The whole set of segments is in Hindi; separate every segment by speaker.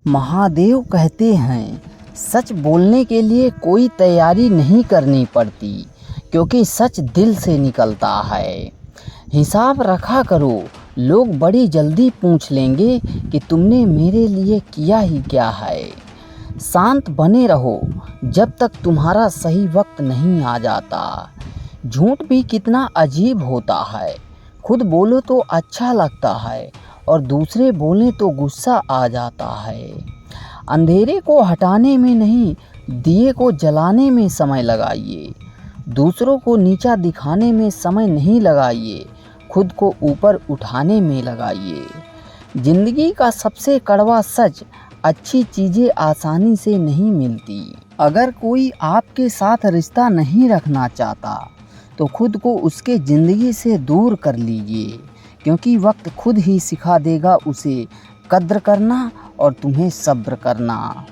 Speaker 1: महादेव कहते हैं, सच बोलने के लिए कोई तैयारी नहीं करनी पड़ती, क्योंकि सच दिल से निकलता है। हिसाब रखा करो, लोग बड़ी जल्दी पूछ लेंगे कि तुमने मेरे लिए किया ही क्या है। शांत बने रहो जब तक तुम्हारा सही वक्त नहीं आ जाता। झूठ भी कितना अजीब होता है, खुद बोलो तो अच्छा लगता है और दूसरे बोलें तो गुस्सा आ जाता है। अंधेरे को हटाने में नहीं, दिए को जलाने में समय लगाइए। दूसरों को नीचा दिखाने में समय नहीं लगाइए, खुद को ऊपर उठाने में लगाइए। जिंदगी का सबसे कड़वा सच, अच्छी चीज़ें आसानी से नहीं मिलती। अगर कोई आपके साथ रिश्ता नहीं रखना चाहता तो खुद को उसके ज़िंदगी से दूर कर लीजिए, क्योंकि वक्त खुद ही सिखा देगा उसे कद्र करना और तुम्हें सब्र करना।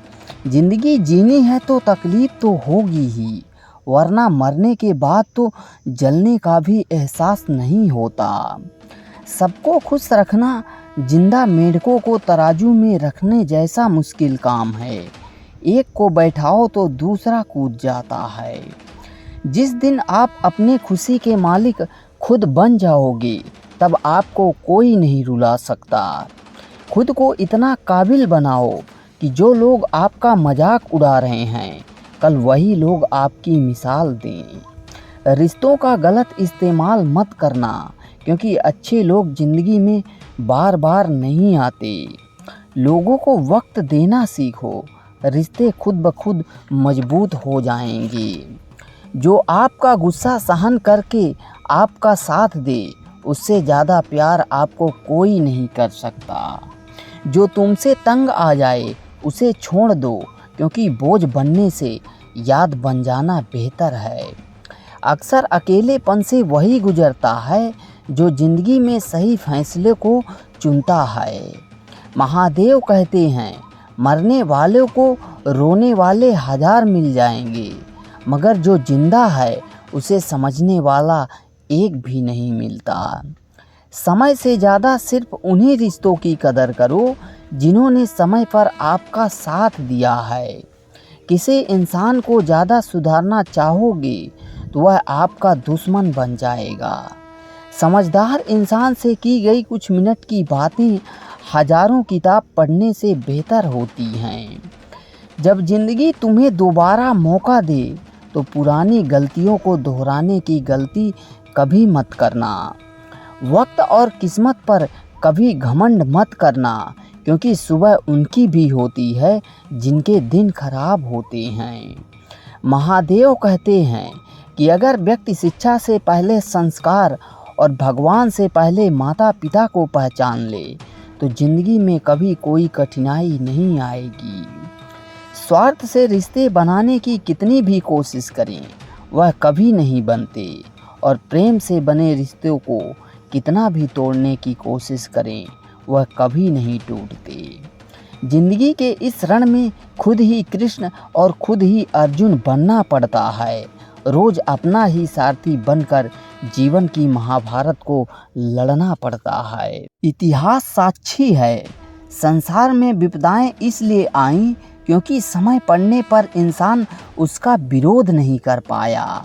Speaker 1: ज़िंदगी जीनी है तो तकलीफ़ तो होगी ही, वरना मरने के बाद तो जलने का भी एहसास नहीं होता। सबको खुश रखना जिंदा मेंढकों को तराजू में रखने जैसा मुश्किल काम है। एक को बैठाओ तो दूसरा कूद जाता है। जिस दिन आप अपने खुशी के मालिक खुद बन जाओगे, तब आपको कोई नहीं रुला सकता। खुद को इतना काबिल बनाओ कि जो लोग आपका मजाक उड़ा रहे हैं, कल वही लोग आपकी मिसाल दें। रिश्तों का गलत इस्तेमाल मत करना, क्योंकि अच्छे लोग ज़िंदगी में बार बार नहीं आते। लोगों को वक्त देना सीखो, रिश्ते खुद ब खुद मजबूत हो जाएंगे। जो आपका गुस्सा सहन करके आपका साथ दे, उससे ज़्यादा प्यार आपको कोई नहीं कर सकता। जो तुमसे तंग आ जाए उसे छोड़ दो, क्योंकि बोझ बनने से याद बन जाना बेहतर है। अक्सर अकेलेपन से वही गुजरता है जो ज़िंदगी में सही फैसले को चुनता है। महादेव कहते हैं, मरने वालों को रोने वाले हजार मिल जाएंगे, मगर जो जिंदा है उसे समझने वाला एक भी नहीं मिलता। समय से ज़्यादा सिर्फ उन्हीं रिश्तों की कदर करो जिन्होंने समय पर आपका साथ दिया है। किसी इंसान को ज़्यादा सुधारना चाहोगे तो वह आपका दुश्मन बन जाएगा। समझदार इंसान से की गई कुछ मिनट की बातें हजारों किताब पढ़ने से बेहतर होती हैं। जब ज़िंदगी तुम्हें दोबारा मौका दे तो पुरानी गलतियों को दोहराने की गलती कभी मत करना। वक्त और किस्मत पर कभी घमंड मत करना, क्योंकि सुबह उनकी भी होती है जिनके दिन खराब होते हैं। महादेव कहते हैं कि अगर व्यक्ति शिक्षा से पहले संस्कार और भगवान से पहले माता पिता को पहचान ले तो ज़िंदगी में कभी कोई कठिनाई नहीं आएगी। स्वार्थ से रिश्ते बनाने की कितनी भी कोशिश करें, वह कभी नहीं बनते, और प्रेम से बने रिश्तों को कितना भी तोड़ने की कोशिश करें, वह कभी नहीं टूटते। जिंदगी के इस रण में खुद ही कृष्ण और खुद ही अर्जुन बनना पड़ता है। रोज अपना ही सारथी बनकर जीवन की महाभारत को लड़ना पड़ता है। इतिहास साक्षी है, संसार में विपदाएं इसलिए आईं क्योंकि समय पड़ने पर इंसान उसका विरोध नहीं कर पाया।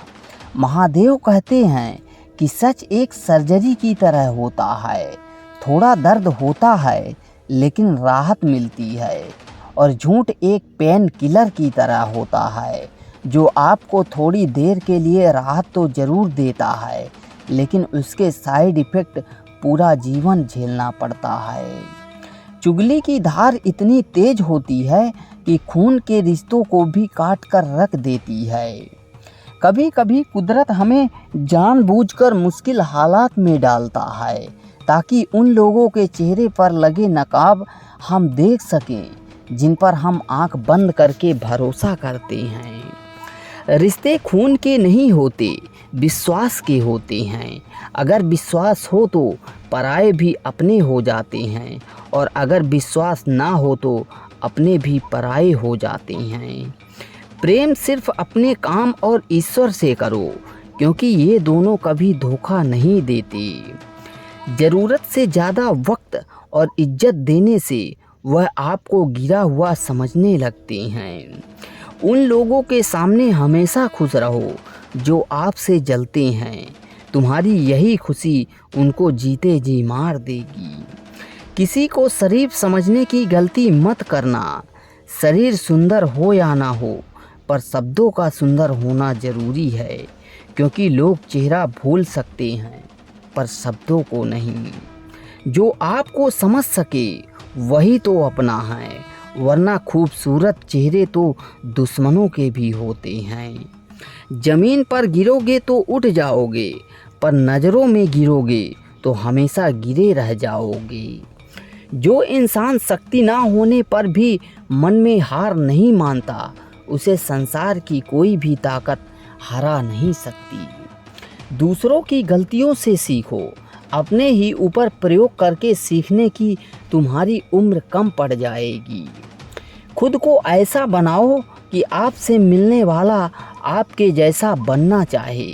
Speaker 1: महादेव कहते हैं कि सच एक सर्जरी की तरह होता है, थोड़ा दर्द होता है लेकिन राहत मिलती है, और झूठ एक पेन किलर की तरह होता है जो आपको थोड़ी देर के लिए राहत तो ज़रूर देता है, लेकिन उसके साइड इफ़ेक्ट पूरा जीवन झेलना पड़ता है। चुगली की धार इतनी तेज होती है कि खून के रिश्तों को भी काट कर रख देती है। कभी कभी कुदरत हमें जानबूझकर मुश्किल हालात में डालता है, ताकि उन लोगों के चेहरे पर लगे नकाब हम देख सकें जिन पर हम आंख बंद करके भरोसा करते हैं। रिश्ते खून के नहीं होते, विश्वास के होते हैं। अगर विश्वास हो तो पराये भी अपने हो जाते हैं, और अगर विश्वास ना हो तो अपने भी पराये हो जाते हैं। प्रेम सिर्फ अपने काम और ईश्वर से करो, क्योंकि ये दोनों कभी धोखा नहीं देते। ज़रूरत से ज़्यादा वक्त और इज्जत देने से वह आपको गिरा हुआ समझने लगते हैं। उन लोगों के सामने हमेशा खुश रहो जो आपसे जलते हैं। तुम्हारी यही खुशी उनको जीते जी मार देगी। किसी को शरीफ समझने की गलती मत करना। शरीर सुंदर हो या ना हो, पर शब्दों का सुंदर होना ज़रूरी है, क्योंकि लोग चेहरा भूल सकते हैं पर शब्दों को नहीं। जो आपको समझ सके वही तो अपना है, वरना खूबसूरत चेहरे तो दुश्मनों के भी होते हैं। ज़मीन पर गिरोगे तो उठ जाओगे, पर नज़रों में गिरोगे तो हमेशा गिरे रह जाओगे। जो इंसान शक्ति ना होने पर भी मन में हार नहीं मानता, उसे संसार की कोई भी ताकत हरा नहीं सकती। दूसरों की गलतियों से सीखो, अपने ही ऊपर प्रयोग करके सीखने की तुम्हारी उम्र कम पड़ जाएगी। खुद को ऐसा बनाओ कि आपसे मिलने वाला आपके जैसा बनना चाहे।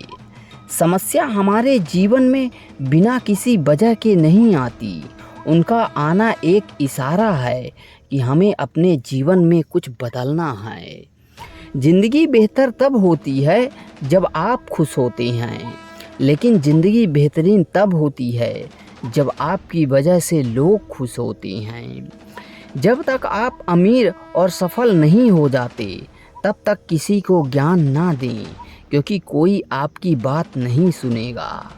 Speaker 1: समस्या हमारे जीवन में बिना किसी वजह के नहीं आती, उनका आना एक इशारा है कि हमें अपने जीवन में कुछ बदलना है। ज़िंदगी बेहतर तब होती है जब आप खुश होते हैं, लेकिन ज़िंदगी बेहतरीन तब होती है जब आपकी वजह से लोग खुश होते हैं। जब तक आप अमीर और सफल नहीं हो जाते, तब तक किसी को ज्ञान ना दें, क्योंकि कोई आपकी बात नहीं सुनेगा।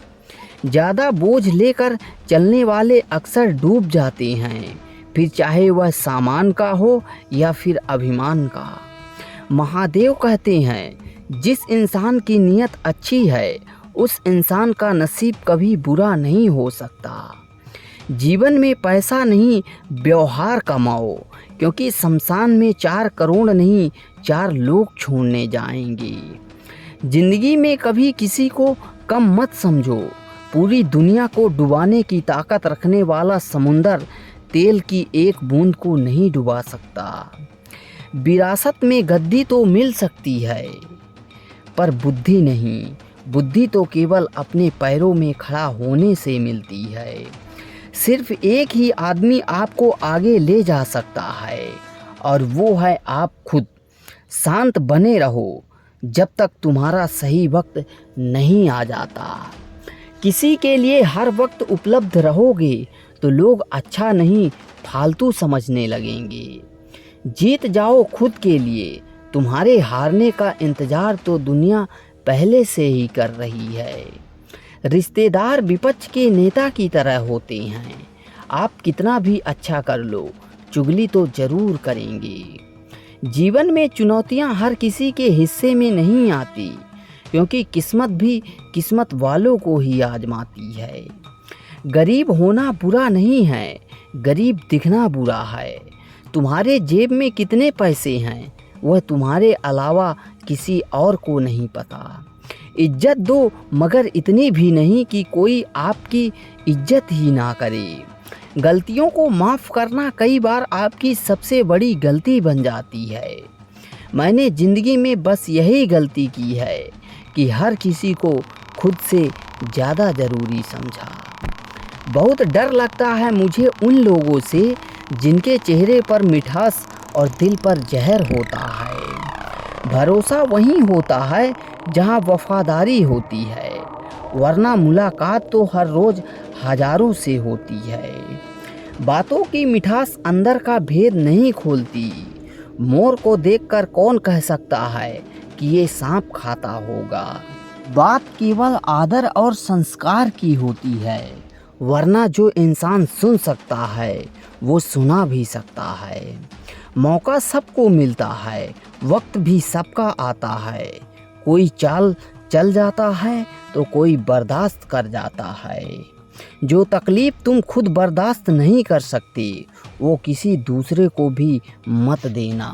Speaker 1: ज़्यादा बोझ लेकर चलने वाले अक्सर डूब जाते हैं, फिर चाहे वह सामान का हो या फिर अभिमान का। महादेव कहते हैं, जिस इंसान की नीयत अच्छी है उस इंसान का नसीब कभी बुरा नहीं हो सकता। जीवन में पैसा नहीं, व्यवहार कमाओ, क्योंकि शमशान में 4 करोड़ नहीं 4 लोग छोड़ने जाएंगे। ज़िंदगी में कभी किसी को कम मत समझो। पूरी दुनिया को डुबाने की ताकत रखने वाला समुंदर तेल की एक बूंद को नहीं डुबा सकता। विरासत में गद्दी तो मिल सकती है, पर बुद्धि नहीं। बुद्धि तो केवल अपने पैरों में खड़ा होने से मिलती है। सिर्फ एक ही आदमी आपको आगे ले जा सकता है, और वो है आप खुद। शांत बने रहो जब तक तुम्हारा सही वक्त नहीं आ जाता। किसी के लिए हर वक्त उपलब्ध रहोगे तो लोग अच्छा नहीं फालतू समझने लगेंगे। जीत जाओ खुद के लिए। तुम्हारे हारने का इंतज़ार तो दुनिया पहले से ही कर रही है। रिश्तेदार विपक्ष के नेता की तरह होते हैं। आप कितना भी अच्छा कर लो, चुगली तो ज़रूर करेंगे। जीवन में चुनौतियां हर किसी के हिस्से में नहीं आती, क्योंकि किस्मत भी किस्मत वालों को ही आजमाती है। गरीब होना बुरा नहीं है, गरीब दिखना बुरा है। तुम्हारे जेब में कितने पैसे हैं वह तुम्हारे अलावा किसी और को नहीं पता। इज्जत दो, मगर इतनी भी नहीं कि कोई आपकी इज्जत ही ना करे। गलतियों को माफ़ करना कई बार आपकी सबसे बड़ी गलती बन जाती है। मैंने ज़िंदगी में बस यही गलती की है कि हर किसी को खुद से ज़्यादा ज़रूरी समझा। बहुत डर लगता है मुझे उन लोगों से जिनके चेहरे पर मिठास और दिल पर जहर होता है। भरोसा वहीं होता है जहां वफादारी होती है, वरना मुलाकात तो हर रोज़ हज़ारों से होती है। बातों की मिठास अंदर का भेद नहीं खोलती। मोर को देखकर कौन कह सकता है कि ये सांप खाता होगा। बात केवल आदर और संस्कार की होती है, वरना जो इंसान सुन सकता है वो सुना भी सकता है। मौका सबको मिलता है, वक्त भी सबका आता है। कोई चाल चल जाता है तो कोई बर्दाश्त कर जाता है। जो तकलीफ़ तुम खुद बर्दाश्त नहीं कर सकती, वो किसी दूसरे को भी मत देना।